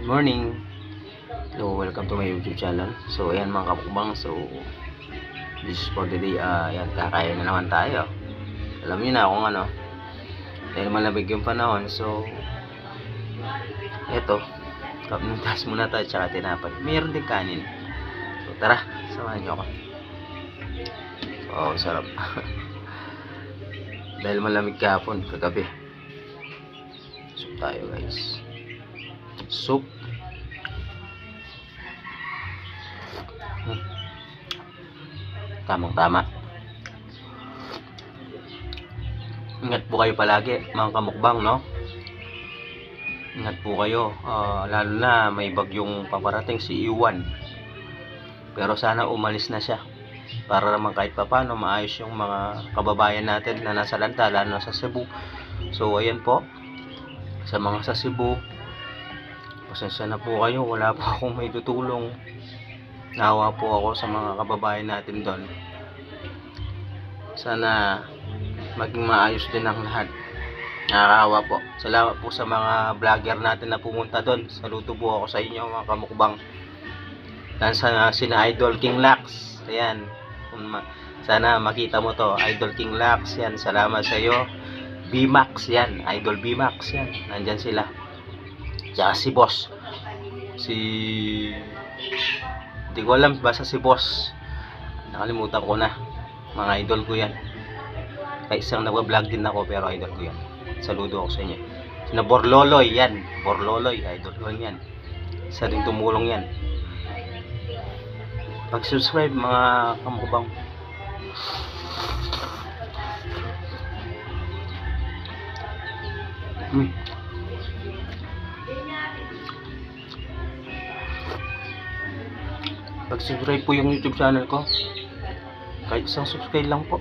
Morning. Hello, welcome to my YouTube channel. So, ayan mga kapukbang. So, this is for the day. Ayan, kakain na naman tayo. Alam niyo na kung ano. Dahil malamig yung panahon. So, eto. Kapnutas muna tayo tsaka tinapay. Mayroon din kanin. So, tara. Samahan niyo ako. Oh, sarap. Dahil malamig kahapon, kagabi. Soup tayo guys. Soup. Tamang tama. Ingat po kayo palagi mga kamukbang, no? Ingat po kayo, lalo na may bagyong paparating si Iwan. Pero sana umalis na siya para naman kahit papano maayos yung mga kababayan natin na nasa lanta, lalo na sa Cebu. So ayan po, sa mga sa Cebu, pasensya na po kayo, wala po akong may tutulong. Nawa po ako sa mga kababayan natin doon. Sana maging maayos din ang lahat. Nakakaawa po. Salamat po sa mga vlogger natin na pumunta doon. Saludo po ako sa inyo mga kamukbang. Sana sina Idol King Lax. Ayan. Sana makita mo to. Idol King Lax. Yan. Salamat sa iyo. B-Max. Yan. Idol B-Max. Yan. Nandyan sila. Tsaka si Boss. Hindi ko alam. Basta si Boss. Nakalimutan ko na. Mga idol ko yan. Kahit isang nagwa-vlog din ako pero idol ko yan. Saludo ako sa inyo. Sina Borloloy yan. Borloloy. Idol ko yan. Isa rin tumulong yan. Pag-subscribe mga kamukbang. Pag-subscribe po yung YouTube channel ko. Kahit isang subscribe lang po.